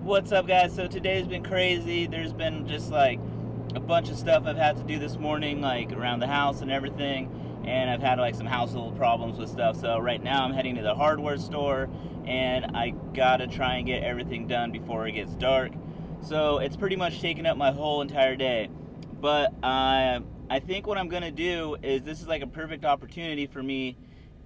What's up, guys? So today's been crazy. There's been just like a bunch of stuff I've had to do this morning, like around the house and everything, and I've had like some household problems with stuff. So right now I'm heading to the hardware store, and I gotta try and get everything done before it gets dark. So it's pretty much taken up my whole entire day. But I think what I'm gonna do is this is like a perfect opportunity for me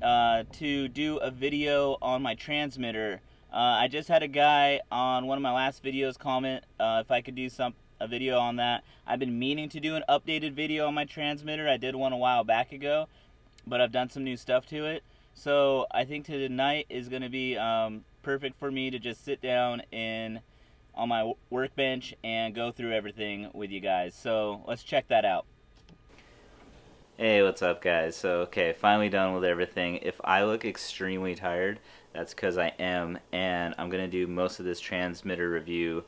to do a video on my transmitter. I just had a guy on one of my last videos comment if I could do a video on that. I've been meaning to do an updated video on my transmitter. I did one a while back ago, but I've done some new stuff to it. So I think tonight is going to be perfect for me to just sit down on my workbench and go through everything with you guys. So let's check that out. Hey, what's up, guys? So, okay, finally done with everything. If I look extremely tired, that's because I am, and I'm going to do most of this transmitter review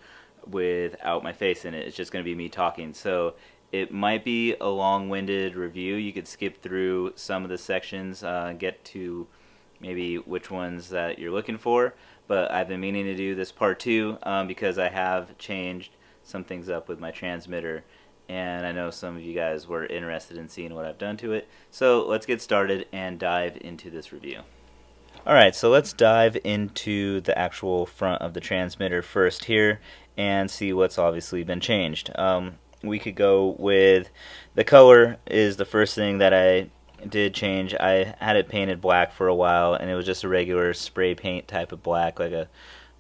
without my face in it. It's just going to be me talking. So, it might be a long-winded review. You could skip through some of the sections, get to maybe which ones that you're looking for, but I've been meaning to do this part 2 because I have changed some things up with my transmitter, and I know some of you guys were interested in seeing what I've done to it. So let's get started and dive into this review. Alright, so let's dive into the actual front of the transmitter first here and see what's obviously been changed. We could go with the color is the first thing that I did change. I had it painted black for a while, and it was just a regular spray paint type of black, like a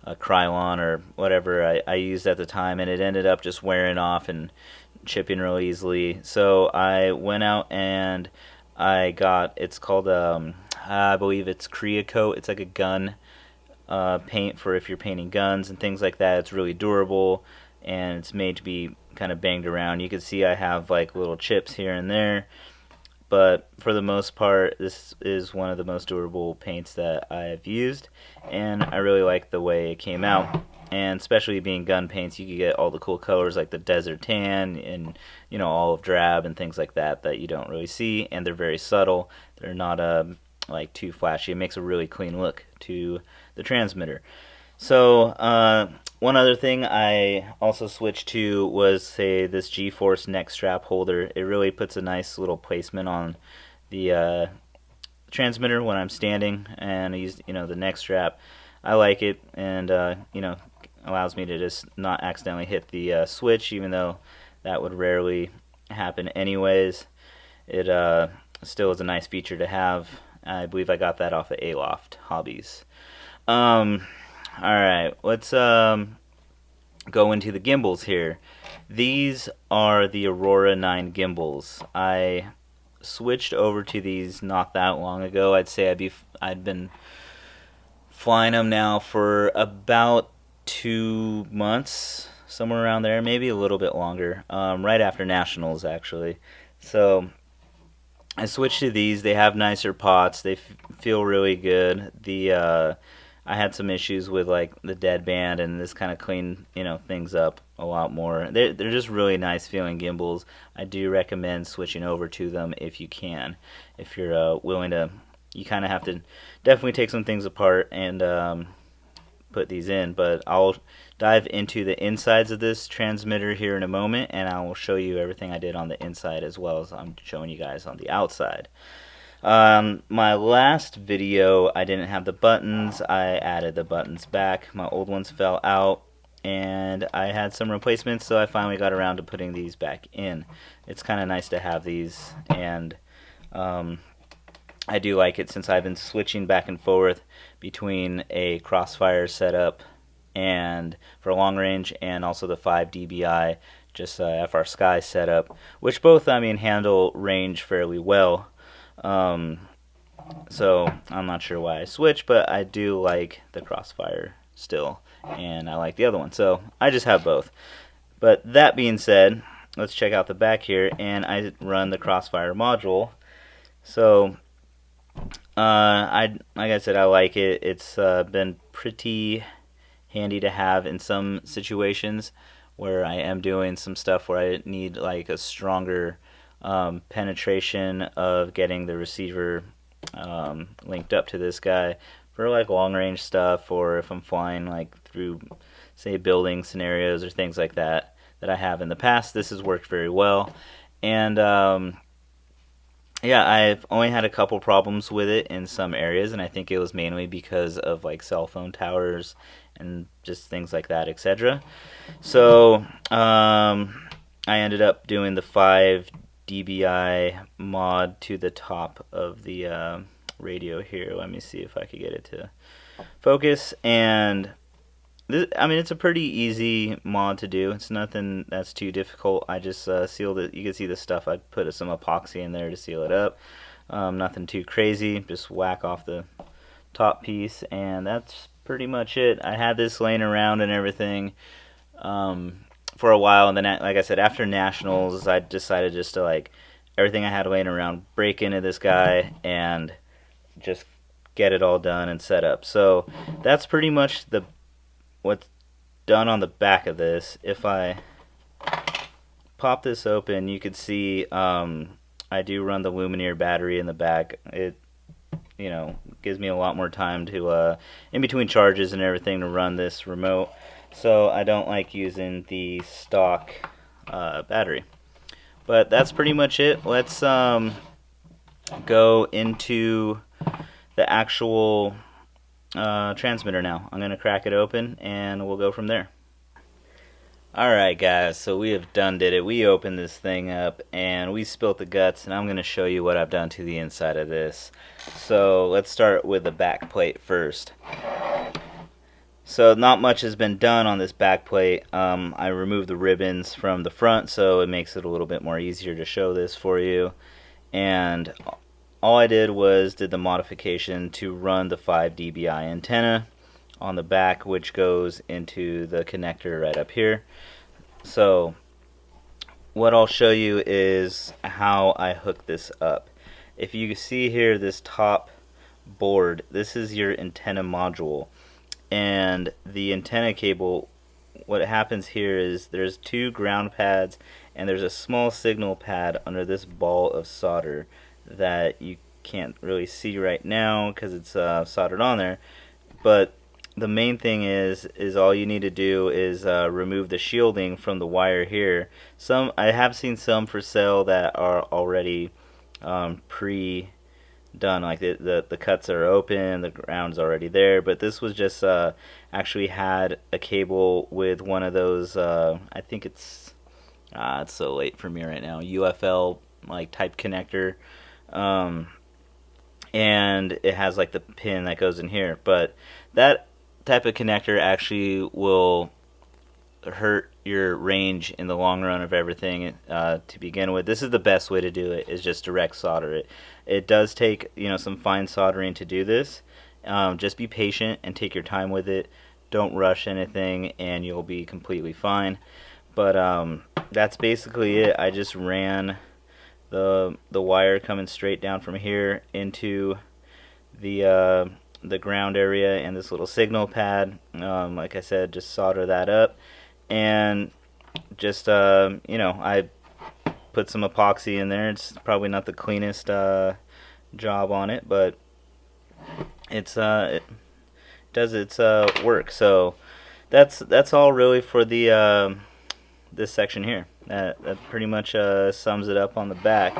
Krylon or whatever I used at the time, and it ended up just wearing off and chipping real easily. So I went out and I got, it's called I believe it's Creocoat. It's like a gun paint for if you're painting guns and things like that. It's really durable, and it's made to be kind of banged around. You can see I have like little chips here and there, but for the most part this is one of the most durable paints that I've used, and I really like the way it came out. And especially being gun paints, you can get all the cool colors like the desert tan and olive drab and things like that that you don't really see, and they're very subtle. They're not like too flashy. It makes a really clean look to the transmitter. So one other thing I also switched to was, say, this G-Force neck strap holder. It really puts a nice little placement on the transmitter when I'm standing, and I use the neck strap. I like it, and allows me to just not accidentally hit the switch, even though that would rarely happen anyways. It still is a nice feature to have. I believe I got that off of Aloft Hobbies. Alright, let's go into the gimbals here. These are the Aurora 9 gimbals. I switched over to these not that long ago. I'd say I'd been flying them now for about 2 months, somewhere around there, maybe a little bit longer, right after Nationals actually. So I switched to these. They have nicer pots. They feel really good. I had some issues with like the dead band, and this kind of cleaned things up a lot more. They're just really nice feeling gimbals. I do recommend switching over to them if you can. If you're willing to, you kind of have to definitely take some things apart and put these in, but I'll dive into the insides of this transmitter here in a moment, and I will show you everything I did on the inside as well as I'm showing you guys on the outside. My last video, I didn't have the buttons. I added the buttons back. My old ones fell out, and I had some replacements, so I finally got around to putting these back in. It's kind of nice to have these, and I do like it since I've been switching back and forth between a Crossfire setup and for long range, and also the 5 dBi just FRSKY setup, which both handle range fairly well. So I'm not sure why I switched, but I do like the Crossfire still, and I like the other one, so I just have both. But that being said, let's check out the back here, and I run the Crossfire module. So like I said, I like it. It's been pretty handy to have in some situations where I am doing some stuff where I need like a stronger penetration of getting the receiver linked up to this guy for like long range stuff, or if I'm flying like through say, building scenarios or things like that I have in the past. This has worked very well. And yeah, I've only had a couple problems with it in some areas, and I think it was mainly because of like cell phone towers and just things like that, etc. So I ended up doing the 5 dBi mod to the top of the radio here. Let me see if I could get it to focus. And this, I mean, it's a pretty easy mod to do. It's nothing that's too difficult. I just sealed it. You can see the stuff. I put some epoxy in there to seal it up. Nothing too crazy. Just whack off the top piece, and that's pretty much it. I had this laying around and everything for a while, and then, like I said, after Nationals, I decided just to, like, everything I had laying around, break into this guy and just get it all done and set up. So that's pretty much what's done on the back of this. If I pop this open, you could see I do run the Lumineer battery in the back. It, you know, gives me a lot more time to in between charges and everything to run this remote, so I don't like using the stock battery. But that's pretty much it. Let's go into the actual transmitter now. I'm going to crack it open and we'll go from there. Alright guys, so we have done it. We opened this thing up and we spilt the guts, and I'm going to show you what I've done to the inside of this. So let's start with the back plate first. So not much has been done on this back plate. I removed the ribbons from the front, so it makes it a little bit more easier to show this for you. And all I did was did the modification to run the 5 dBi antenna on the back, which goes into the connector right up here. So what I'll show you is how I hook this up. If you see here, this top board, this is your antenna module, and the antenna cable, what happens here is there's 2 ground pads and there's a small signal pad under this ball of solder that you can't really see right now because it's soldered on there. But the main thing is all you need to do is remove the shielding from the wire here. I have seen some for sale that are already pre-done, like the cuts are open, the ground's already there. But this was just actually had a cable with one of those. I think it's so late for me right now. UFL like type connector. And it has like the pin that goes in here, but that type of connector actually will hurt your range in the long run of everything to begin with. This is the best way to do it, is just direct solder it. It does take, you know, some fine soldering to do this. Just be patient and take your time with it. Don't rush anything and you'll be completely fine. But that's basically it. I just ran the wire coming straight down from here into the ground area and this little signal pad. Like I said, just solder that up, and just you know, I put some epoxy in there. It's probably not the cleanest job on it, but it does its work. So that's all really for the this section here. That pretty much sums it up on the back.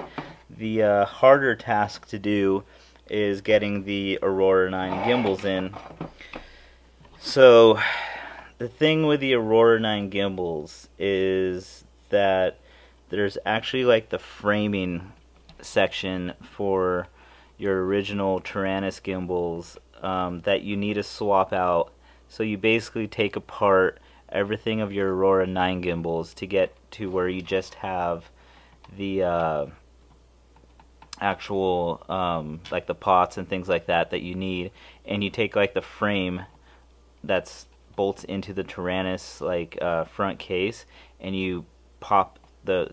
The harder task to do is getting the Aurora 9 gimbals in. So the thing with the Aurora 9 gimbals is that there's actually like the framing section for your original Taranis gimbals that you need to swap out. So you basically take apart everything of your Aurora 9 gimbals to get to where you just have the actual like the pots and things like that you need, and you take like the frame that's bolts into the Taranis like front case, and you pop the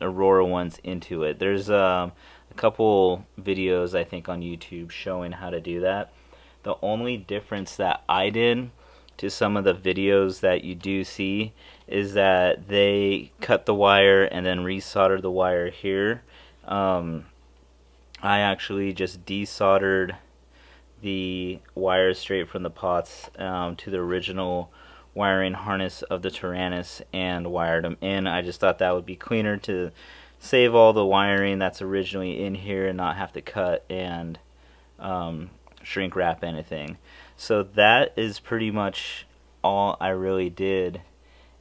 Aurora ones into it. There's a couple videos I think on YouTube showing how to do that. The only difference that I did to some of the videos that you do see is that they cut the wire and then resoldered the wire here. I actually just desoldered the wires straight from the pots to the original wiring harness of the Taranis and wired them in. I just thought that would be cleaner to save all the wiring that's originally in here and not have to cut and shrink wrap anything. So that is pretty much all I really did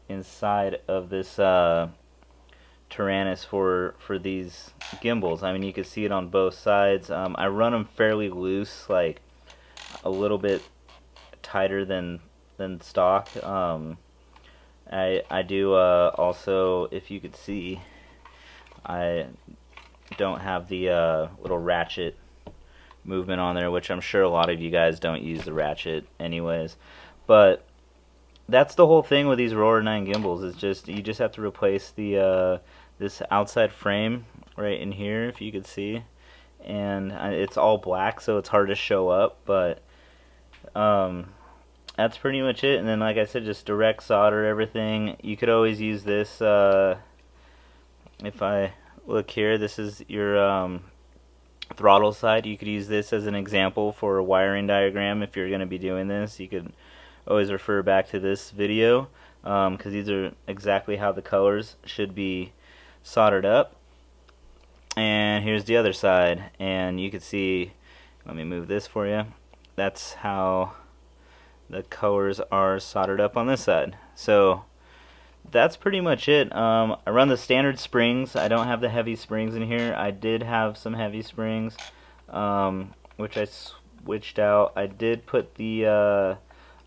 inside of this Taranis for these gimbals. I mean, you can see it on both sides. I run them fairly loose, like a little bit tighter than stock. I do also, if you could see, I don't have the little ratchet movement on there, which I'm sure a lot of you guys don't use the ratchet anyways. But that's the whole thing with these Roller 9 gimbals, is just you just have to replace the this outside frame right in here, if you could see, and it's all black, so it's hard to show up, but that's pretty much it. And then, like I said, just direct solder everything. You could always use this. If I look here, this is your throttle side. You could use this as an example for a wiring diagram. If you're going to be doing this, you could always refer back to this video, because these are exactly how the colors should be soldered up. And here's the other side, and you can see, let me move this for you, that's how the colors are soldered up on this side. So that's pretty much it. I run the standard springs. I don't have the heavy springs in here. I did have some heavy springs, which I switched out. I did put the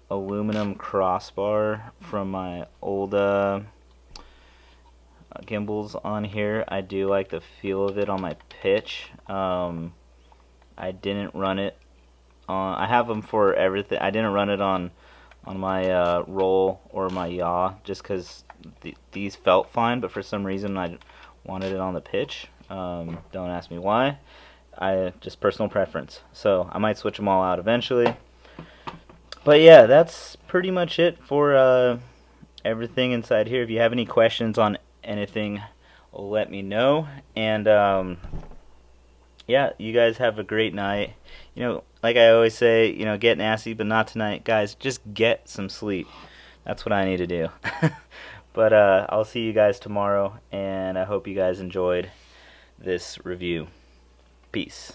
aluminum crossbar from my old gimbals on here. I do like the feel of it on my pitch. I didn't run it on, I have them for everything. I didn't run it on my roll or my yaw, just because these felt fine, but for some reason I wanted it on the pitch. Don't ask me why. Just personal preference. So I might switch them all out eventually. But yeah, that's pretty much it for everything inside here. If you have any questions on anything, let me know. And yeah, you guys have a great night. You know, like I always say, you know, get nasty, but not tonight. Guys, just get some sleep. That's what I need to do. But I'll see you guys tomorrow, and I hope you guys enjoyed this review. Peace.